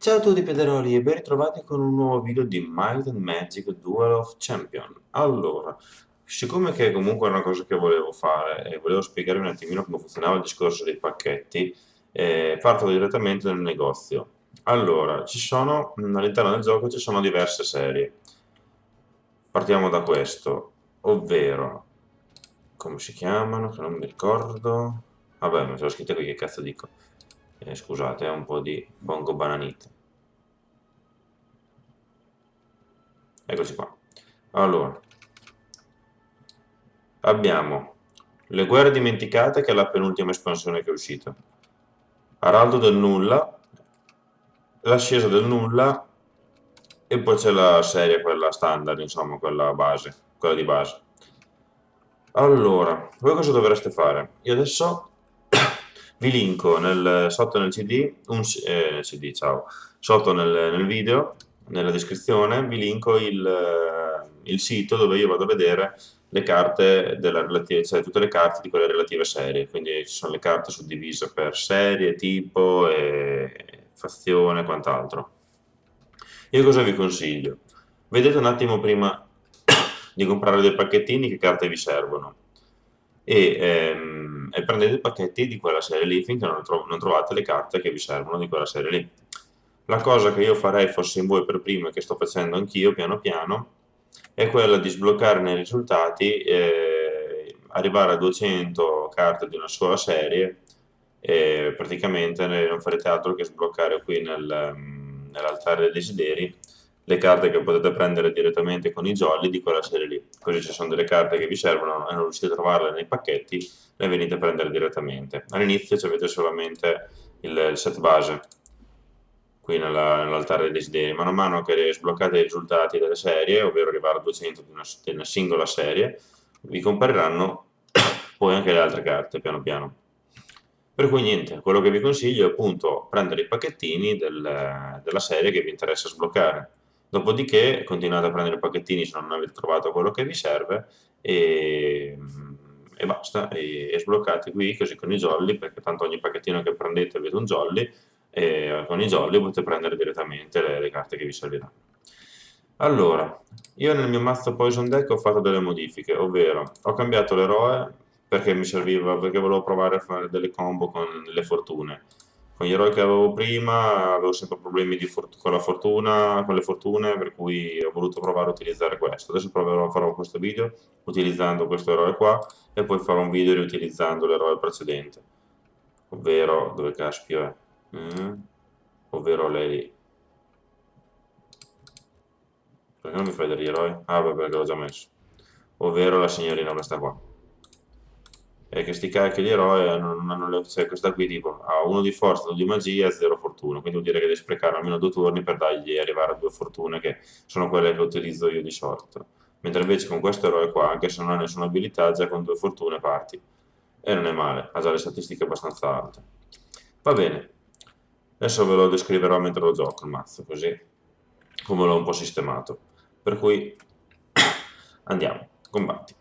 Ciao a tutti Pederoli e ben ritrovati con un nuovo video di Might and Magic Duel of Champion. Allora, siccome che comunque è una cosa che volevo fare e volevo spiegare un attimino come funzionava il discorso dei pacchetti, parto direttamente dal negozio. Allora, all'interno del gioco ci sono diverse serie. Partiamo da questo, ovvero, come si chiamano, che non mi ricordo. Vabbè, mi sono scritto qui, che cazzo dico. Scusate, è un po' di bongo bananite. Eccoci qua. Allora, abbiamo Le guerre dimenticate, che è la penultima espansione che è uscita. Araldo del nulla, l'ascesa del nulla e poi c'è la serie, quella standard, insomma, quella base, quella di base. Allora, voi cosa dovreste fare? Io adesso vi linko sotto nel CD, CD, ciao, sotto nel video, nella descrizione, vi linko il sito dove io vado a vedere le carte cioè tutte le carte di quelle relative serie, quindi ci sono le carte suddivise per serie, tipo, fazione e quant'altro. Io cosa vi consiglio? Vedete un attimo prima di comprare dei pacchettini che carte vi servono e prendete i pacchetti di quella serie lì finché non trovate le carte che vi servono di quella serie lì. La cosa che io farei fossi in voi per primo e che sto facendo anch'io piano piano è quella di sbloccare nei risultati, arrivare a 200 carte di una sola serie e praticamente non farete altro che sbloccare qui nell'altare dei desideri le carte che potete prendere direttamente con i jolly di quella serie lì. Così ci sono delle carte che vi servono e non riuscite a trovarle nei pacchetti, le venite a prendere direttamente. All'inizio avete solamente il set base qui nell'altare dei desideri. Man mano che sbloccate i risultati delle serie, ovvero arrivare a 200 di una singola serie, vi compariranno poi anche le altre carte piano piano. Per cui niente, quello che vi consiglio è appunto prendere i pacchettini della serie che vi interessa sbloccare. Dopodiché continuate a prendere i pacchettini se non avete trovato quello che vi serve e, e basta, e sbloccate qui così con i jolly, perché tanto ogni pacchettino che prendete avete un jolly e con i jolly potete prendere direttamente le carte che vi serviranno. Allora, io nel mio mazzo Poison Deck ho fatto delle modifiche, ovvero ho cambiato l'eroe perché mi serviva, perché volevo provare a fare delle combo con le fortune. Con gli eroi che avevo prima avevo sempre problemi con la fortuna, con le fortune, per cui ho voluto provare a utilizzare questo. Adesso farò questo video utilizzando questo eroe qua e poi farò un video riutilizzando l'eroe precedente, ovvero, dove caspio è? Mm, ovvero lei lì. Perché non mi fai degli eroi? Ah, beh, perché l'ho già messo. Ovvero la signorina questa qua. E che sti cacchi di eroi non hanno cioè, questa qui tipo ha uno di forza, uno di magia e zero fortuna. Quindi vuol dire che devi sprecare almeno 2 turni per dargli arrivare a 2 fortune, che sono quelle che utilizzo io di solito. Mentre invece con questo eroe qua, anche se non ha nessuna abilità, già con 2 fortune parti. E non è male, ha già le statistiche abbastanza alte. Va bene, adesso ve lo descriverò mentre lo gioco il mazzo, così come l'ho un po' sistemato. Per cui andiamo, combatti.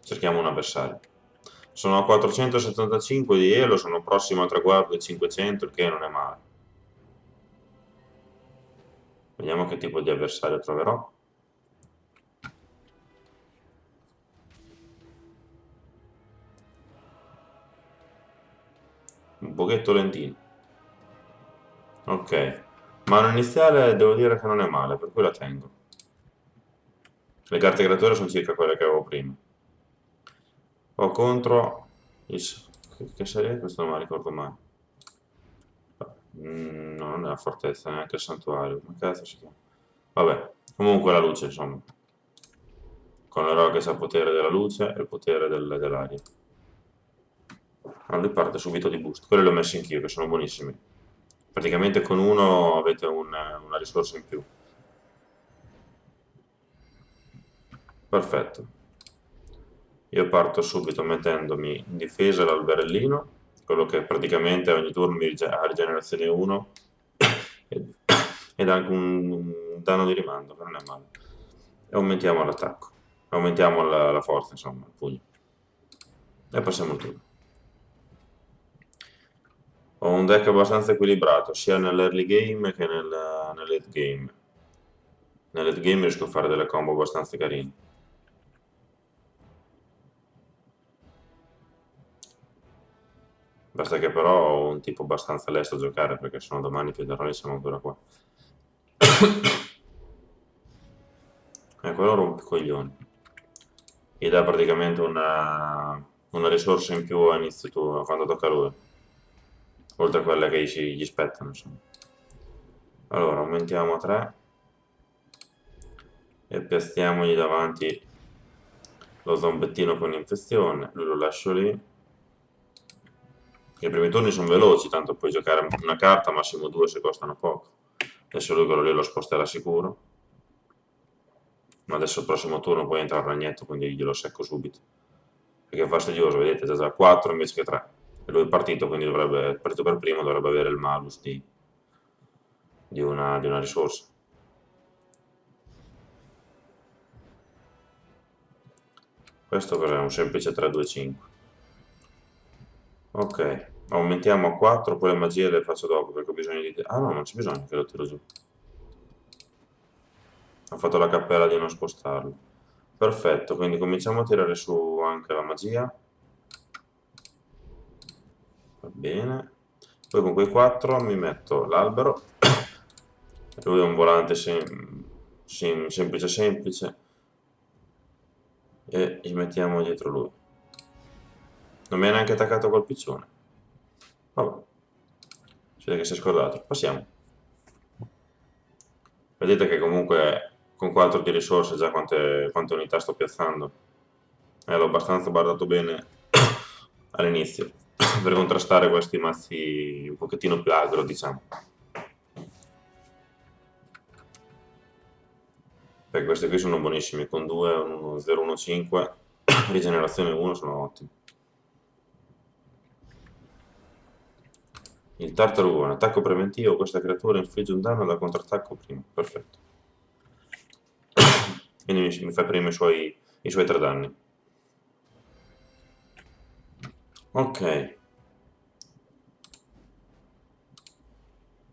Cerchiamo un avversario. Sono a 475 di elo, sono prossimo al traguardo dei 500, il che non è male. Vediamo che tipo di avversario troverò. Un pochetto lentino. Ok. Mano iniziale devo dire che non è male, per cui la tengo. Le carte creature sono circa quelle che avevo prima. Ho contro... Che serie è? Questo non me la ricordo mai. No, non è la fortezza, neanche il santuario. Come cazzo si chiama? Vabbè, comunque la luce, insomma. Con l'eroe che sa il potere della luce e il potere dell'aria. Allora lui parte subito di boost. Quelli li ho messi anch'io, che sono buonissimi. Praticamente con uno avete una risorsa in più. Perfetto. Io parto subito mettendomi in difesa l'alberellino, quello che praticamente ogni turno ha rigenerazione 1 ed, ed anche un danno di rimando, che non è male. E aumentiamo l'attacco, aumentiamo la forza, insomma, il pugno. E passiamo il turno. Ho un deck abbastanza equilibrato, sia nell'early game che nel late game. Nel late game riesco a fare delle combo abbastanza carine. Basta che però ho un tipo abbastanza lesto a giocare, perché sennò domani Piederoni siamo ancora qua. Quello rompe i coglioni. Gli dà praticamente una risorsa in più a inizio tu, quando tocca a lui. Oltre a quelle che gli spettano, insomma. Allora, aumentiamo a 3 e piastiamogli davanti lo zombettino con infezione. Lui lo lascio lì. I primi turni sono veloci, tanto puoi giocare una carta, massimo due se costano poco. Adesso lui quello lì lo sposterà sicuro. Ma adesso il prossimo turno poi entra il ragnetto, quindi glielo secco subito. Perché è fastidioso, vedete, già 4 invece che 3. E lui è partito, quindi dovrebbe, partito per primo, dovrebbe avere il malus di una risorsa. Questo cos'è? Un semplice 3-2-5. Ok, aumentiamo a 4, poi le magie le faccio dopo perché ho bisogno di... Ah no, non c'è bisogno che lo tiro giù. Ho fatto la cappella di non spostarlo. Perfetto, quindi cominciamo a tirare su anche la magia. Va bene. Poi con quei 4 mi metto l'albero. Lui è un volante semplice semplice. E gli mettiamo dietro lui. Non mi ha neanche attaccato col piccione. Vabbè. Si vede che si è scordato. Passiamo. Vedete che comunque con 4 di risorse già quante unità sto piazzando. L'ho abbastanza guardato bene all'inizio per contrastare questi mazzi un pochettino più agro, diciamo. Perché questi qui sono buonissimi, con 2, 1, 0, 1, 5, rigenerazione 1 sono ottimi. Il Tartaruga, un attacco preventivo, questa creatura infligge un danno da contrattacco prima, perfetto. Quindi mi fa prima i suoi 3 danni. Ok.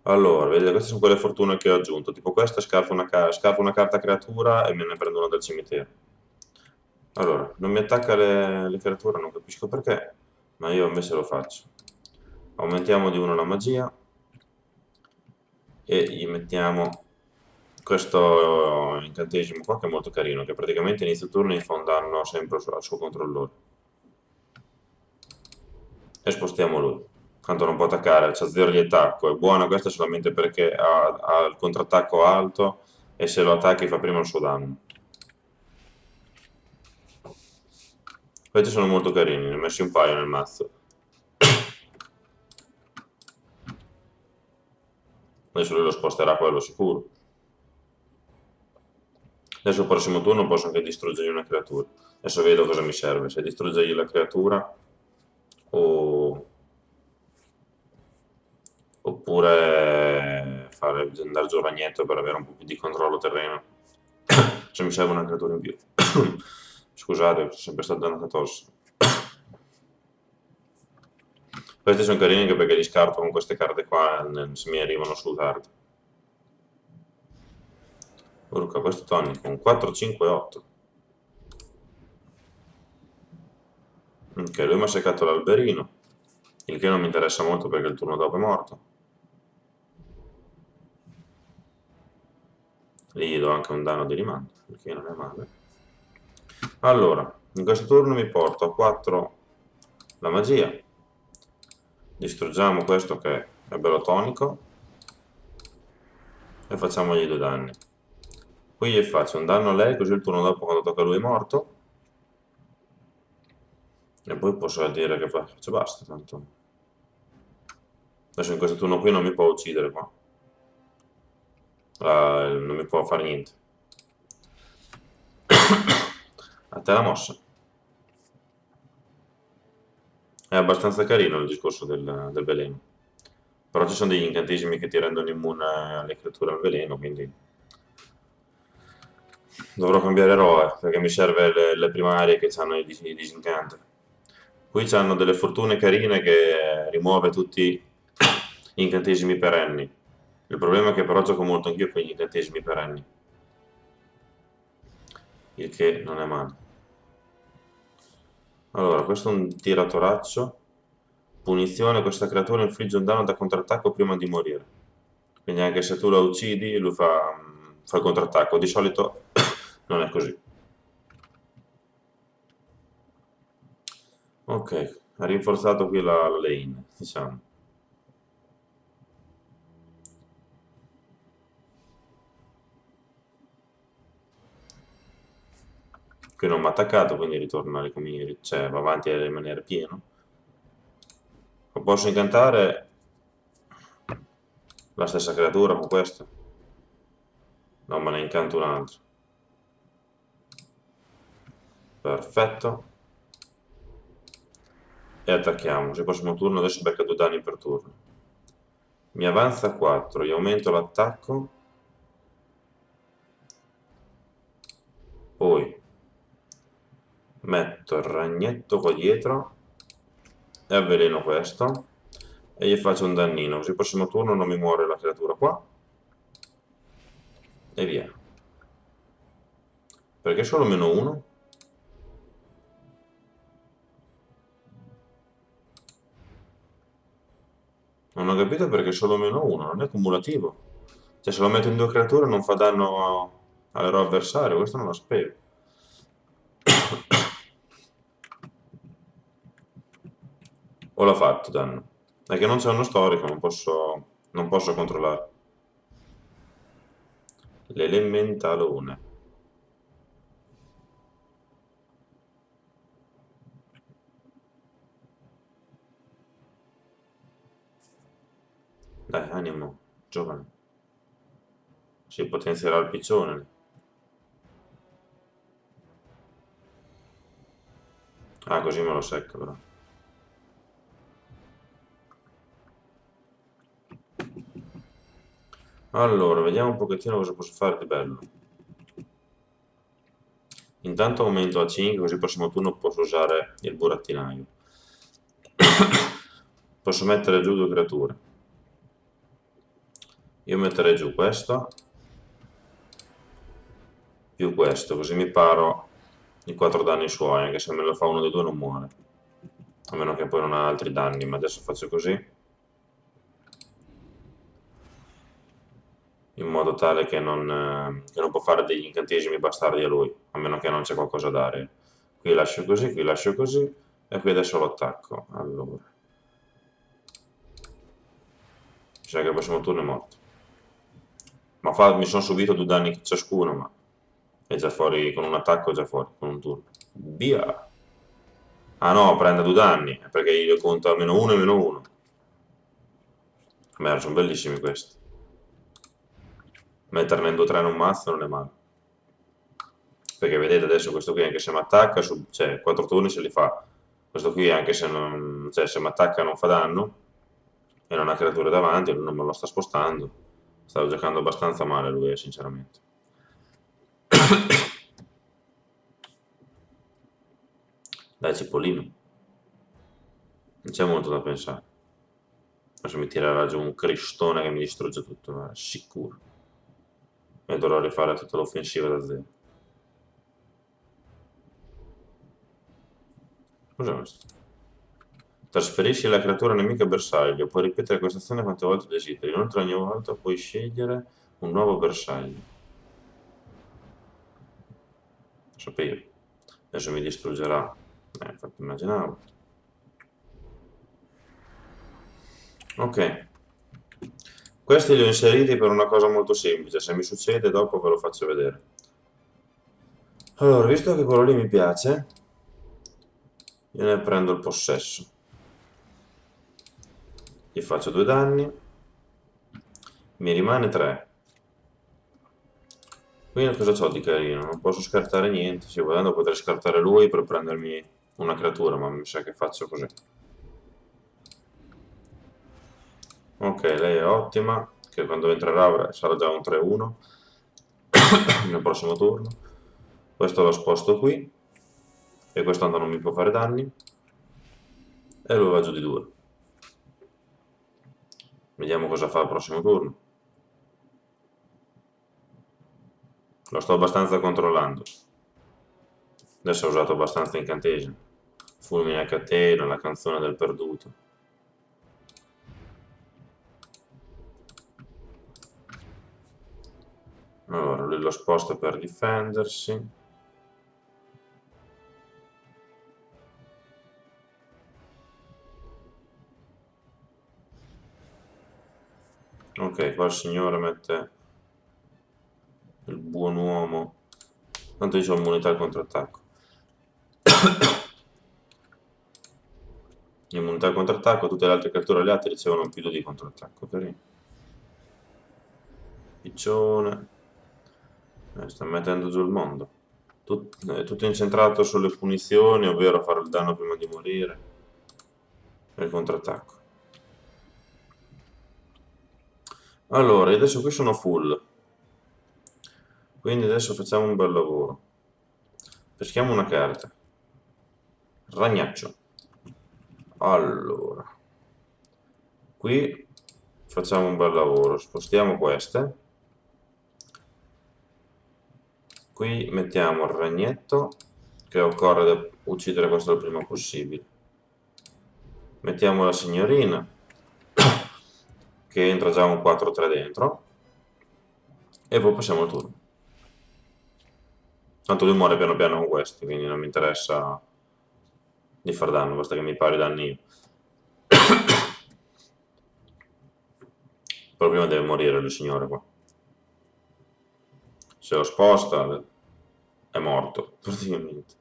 Allora, vedete, queste sono quelle fortune che ho aggiunto. Tipo questa, scalfo una carta creatura e me ne prendo una dal cimitero. Allora, non mi attacca le creature, non capisco perché, ma io invece lo faccio. Aumentiamo di 1 la magia e gli mettiamo questo incantesimo qua che è molto carino, che praticamente inizio turno gli fa un danno sempre al suo controllore. E spostiamo lui. Tanto non può attaccare, c'ha 0 di attacco, è buona questa solamente perché ha il contrattacco alto e se lo attacchi fa prima il suo danno. Questi sono molto carini, ne ho messi un paio nel mazzo. Adesso lui lo sposterà quello sicuro. Adesso il prossimo turno posso anche distruggergli una creatura. Adesso vedo cosa mi serve, se distruggergli la creatura oppure fare andare giù il ragnetto per avere un po' più di controllo terreno. Se mi serve una creatura in più. Scusate, sono sempre stato dannato tosse. Questi sono carini anche perché li scarto con queste carte qua se mi arrivano su tardi. Urca, questo Tony con 4, 5, 8. Ok, lui mi ha seccato l'alberino, il che non mi interessa molto perché il turno dopo è morto. Lì gli do anche un danno di rimando, il che non è male. Allora, in questo turno mi porto a 4 la magia. Distruggiamo questo che è bello tonico e facciamogli 2 danni. Qui gli faccio un danno a lei, così il turno dopo quando tocca a lui è morto. E poi posso dire che faccio basta, tanto. Adesso in questo turno qui non mi può uccidere qua. Non mi può fare niente. A te la mossa. È abbastanza carino il discorso del veleno. Però ci sono degli incantesimi che ti rendono immune alle creature al veleno, quindi dovrò cambiare eroe, perché mi serve le primarie che hanno i disincanti. Qui hanno delle fortune carine che rimuove tutti incantesimi perenni. Il problema è che però gioco molto anch'io con gli incantesimi perenni. Il che non è male. Allora, questo è un tiratoraccio. Punizione, questa creatura infligge un danno da contrattacco prima di morire. Quindi anche se tu la uccidi, lui fa il contrattacco. Di solito non è così. Ok, ha rinforzato qui la lane, diciamo. Qui non mi ha attaccato, quindi ritorna alle comiere, cioè va avanti a rimanere pieno. Lo posso incantare la stessa creatura con questo? No, me ne incanto un altro. Perfetto. E attacchiamo. Se prossimo turno adesso becca 2 danni per turno. Mi avanza 4, gli aumento l'attacco. Poi metto il ragnetto qua dietro e avveleno questo e gli faccio un dannino, così il prossimo turno non mi muore la creatura qua e via. Perché solo meno 1? Non ho capito perché solo meno 1, non è cumulativo. Cioè se lo metto in 2 creature non fa danno all'eroe avversario, questo non lo sapevo. O l'ha fatto danno? È che non c'è uno storico, non posso controllare. L'elementalone. Dai, animo, giovane. Si potenzierà il piccione. Ah, così me lo secca però. Allora, vediamo un pochettino cosa posso fare di bello. Intanto aumento a 5, così il prossimo turno posso usare il burattinaio. Posso mettere giù 2 creature. Io metterei giù questo più questo, così mi paro i 4 danni suoi, anche se me lo fa uno dei due non muore. A meno che poi non ha altri danni, ma adesso faccio così. In modo tale che non può fare degli incantesimi bastardi a lui, a meno che non c'è qualcosa da dare. Qui lascio così, e qui adesso lo attacco. Allora. Mi sa che il prossimo turno è morto. Ma mi sono subito 2 danni ciascuno, ma è già fuori, con un attacco è già fuori, con un turno. Via! Ah no, prende 2 danni, perché io conto a meno 1 e meno 1. Beh, sono bellissimi questi. Metterne in 2-3 in un mazzo non è male. Perché vedete adesso questo qui anche se mi attacca, cioè 4 turni se li fa. Questo qui anche se non, cioè, se mi attacca non fa danno e non ha creature davanti, lui non me lo sta spostando. Stava giocando abbastanza male lui, sinceramente. Dai Cipollino, non c'è molto da pensare. Adesso mi tirerà giù un cristone che mi distrugge tutto, ma sicuro. E dovrò rifare tutta l'offensiva da zero. Cos'è questo? Trasferisci la creatura nemica bersaglio, puoi ripetere questa azione quante volte desideri, inoltre ogni volta puoi scegliere un nuovo bersaglio. Lo sapevo. Adesso mi distruggerà. Infatti immaginavo. Ok. Questi li ho inseriti per una cosa molto semplice, se mi succede dopo ve lo faccio vedere. Allora, visto che quello lì mi piace, io ne prendo il possesso. Gli faccio 2 danni, mi rimane 3. Quindi cosa ho di carino? Non posso scartare niente, sì, volendo potrei scartare lui per prendermi una creatura, ma mi sa che faccio così. Ok, lei è ottima, che quando entrerà sarà già un 3-1 nel prossimo turno. Questo lo sposto qui, e questo tanto non mi può fare danni, e lo va giù di 2. Vediamo cosa fa il prossimo turno. Lo sto abbastanza controllando. Adesso ho usato abbastanza incantesimi. Fulmine a catena, la canzone del perduto. Allora, lui lo sposta per difendersi. Ok, qua il signore mette il buon uomo. Tanto io ho immunità al contrattacco. Immunità al contrattacco, tutte le altre creature alleate ricevono più 2 di contrattacco. Carino. Piccione. Sta mettendo giù il mondo. Tutto incentrato sulle punizioni, ovvero fare il danno prima di morire. E il contrattacco. Allora, adesso qui sono full. Quindi adesso facciamo un bel lavoro. Peschiamo una carta. Ragnaccio. Allora. Qui facciamo un bel lavoro. Spostiamo queste. Qui mettiamo il ragnetto, che occorre uccidere questo il prima possibile. Mettiamo la signorina, che entra già un 4-3 dentro. E poi passiamo il turno. Tanto lui muore piano piano con questi, quindi non mi interessa di far danno, basta che mi pari danni io. Però prima deve morire il signore qua. Se lo sposta è morto, praticamente.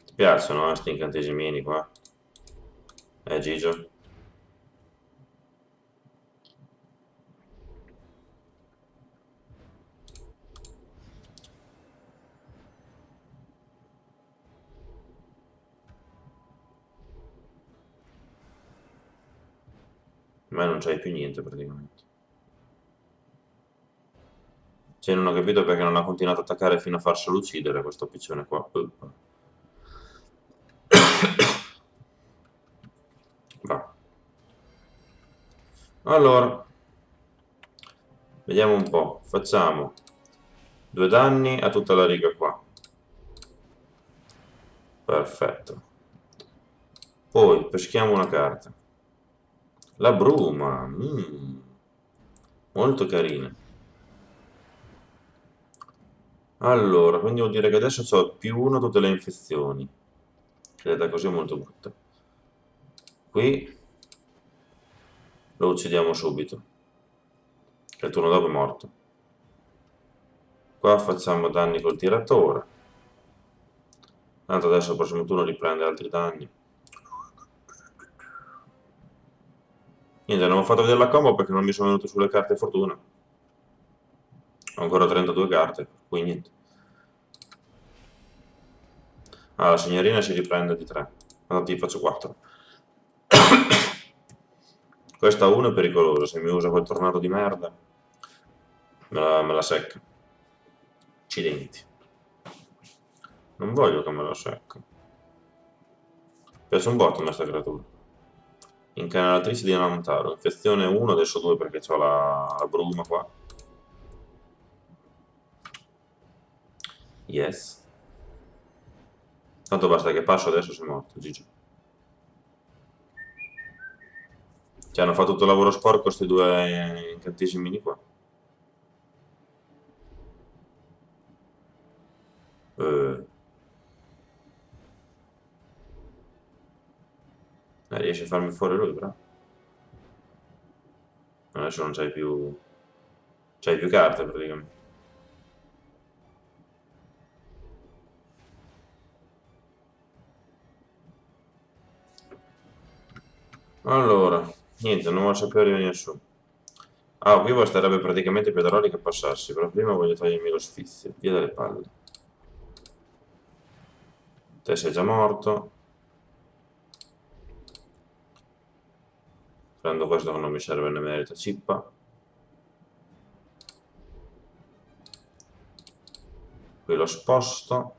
Ti piacciono, sti incantesimini qua? Gigio? Ma non c'hai più niente praticamente. Cioè non ho capito perché non ha continuato ad attaccare fino a farselo uccidere questo piccione qua. Va. Allora, vediamo un po'. Facciamo 2 danni a tutta la riga qua. Perfetto. Poi peschiamo una carta. La bruma. Molto carina. Allora, quindi vuol dire che adesso ho più 1 a tutte le infezioni. Che da così è molto brutta. Qui lo uccidiamo subito. Che il turno dopo è morto. Qua facciamo danni col tiratore. Tanto adesso al prossimo turno riprende altri danni. Niente, non ho fatto vedere la combo perché non mi sono venute sulle carte fortuna. Ho ancora 32 carte, quindi niente. Ah, la signorina si riprende di 3. Allora ti faccio 4. Questa 1 è pericolosa, se mi usa quel tornado di merda me la secca. Accidenti. Non voglio che me la secca. Piace un botto a questa creatura. Incanalatrice di Anantaro. Infezione 1, adesso 2 perché ho la bruma qua. Yes. Tanto basta che passo adesso sei morto, Gigi. Cioè hanno fatto tutto il lavoro sporco questi 2 incantesimi qua. Eh, riesce a farmi fuori lui, però. Adesso non c'hai più. C'hai più carte praticamente. Allora, niente, non voglio sapere di nessuno. Ah, qui basterebbe praticamente Pietroli che passassi, però prima voglio togliermi lo sfizio, via dalle palle. Te sei già morto. Prendo questo che non mi serve né merita cippa. Qui lo sposto.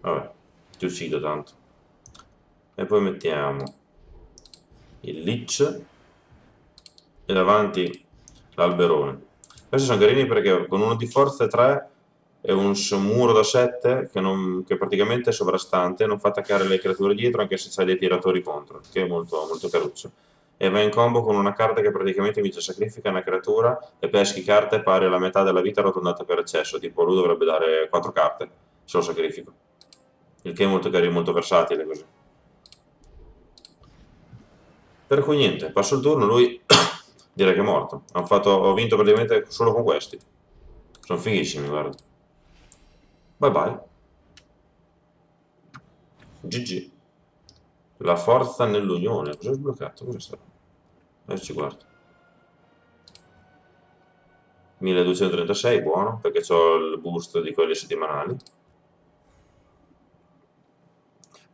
Vabbè. ti uccido tanto. E poi mettiamo il Lich e davanti l'Alberone. Questi sono carini perché con uno di forza 3 e un muro da 7 che praticamente è sovrastante, non fa attaccare le creature dietro anche se c'hai dei tiratori contro, che è molto, molto caruccio. E va in combo con una carta che praticamente mi sacrifica una creatura e peschi carte pari alla metà della vita arrotondata per eccesso, tipo lui dovrebbe dare 4 carte se lo sacrifico. Il che è molto carino, molto versatile così. Per cui niente, passo il turno, lui direi che è morto. Ho vinto praticamente solo con questi. Sono fighissimi, guarda. Bye bye. GG. La forza nell'unione. Cosa ho sbloccato? Cosa sta? Adesso ci guardo. 1236, buono, perché ho il boost di quelli settimanali.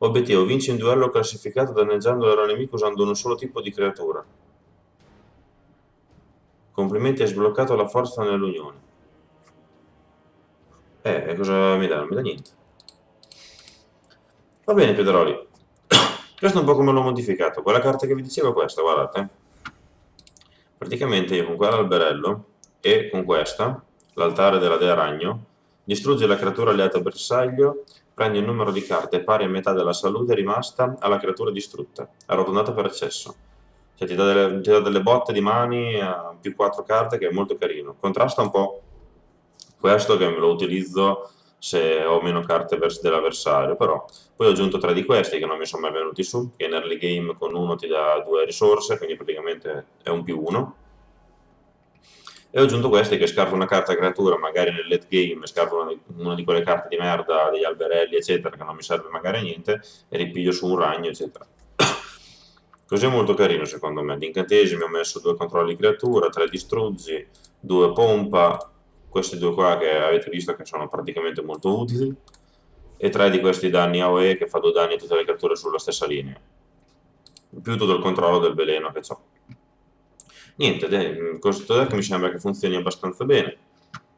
Obiettivo, vinci in duello classificato danneggiando l'ero nemico usando uno solo tipo di creatura. Complimenti, hai sbloccato la forza nell'unione. E cosa mi dà? Non mi dà niente. Va bene, Pedroli. Questo è un po' come l'ho modificato. Quella carta che vi dicevo è questa, guardate. Praticamente io con quell'alberello e con questa, l'altare della dea ragno, distruggi la creatura alleata bersaglio, prendi un numero di carte pari a metà della salute rimasta alla creatura distrutta, arrotondata per eccesso. Cioè ti dà delle botte di mani a più 4 carte che è molto carino. Contrasta un po' questo che me lo utilizzo se ho meno carte dell'avversario, però poi ho aggiunto 3 di questi che non mi sono mai venuti su, che in early game con uno ti dà 2 risorse, quindi praticamente è un più 1. E ho aggiunto questi che scarto una carta creatura, magari nel late game scarto una di quelle carte di merda, degli alberelli, eccetera, che non mi serve magari a niente, e ripiglio su un ragno, eccetera. Così è molto carino secondo me. Di incantesimi ho messo 2 controlli creatura, 3 distruggi, 2 pompa, questi due qua che avete visto che sono praticamente molto utili, e 3 di questi danni AOE che fa 2 danni a tutte le creature sulla stessa linea, più tutto il controllo del veleno che ho. Niente, questo deck mi sembra che funzioni abbastanza bene,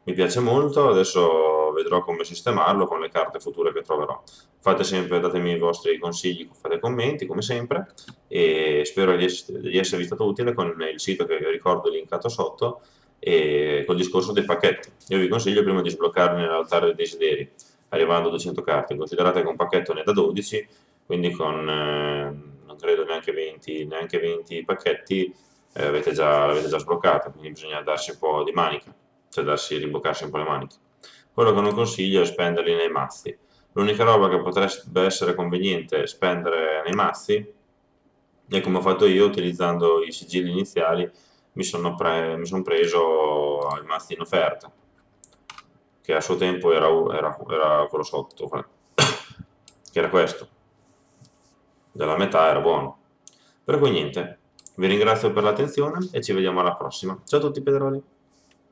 mi piace molto, adesso vedrò come sistemarlo con le carte future che troverò. Fate sempre, datemi i vostri consigli, fate commenti come sempre e spero di esservi stato utile con il sito che vi ricordo linkato sotto e col discorso dei pacchetti. Io vi consiglio prima di sbloccarne l'altare dei desideri, arrivando a 200 carte. Considerate che un pacchetto ne da 12, quindi con non credo neanche 20 pacchetti l'avete già sbloccato, quindi bisogna darsi un po' di manica, cioè rimboccarsi un po' le maniche. Quello che non consiglio è spenderli nei mazzi. L'unica roba che potrebbe essere conveniente spendere nei mazzi e come ho fatto io utilizzando i sigilli iniziali mi sono preso i mazzi in offerta che a suo tempo era quello sotto che era questo della metà era buono per cui niente vi ringrazio per l'attenzione e ci vediamo alla prossima ciao a tutti Pedroli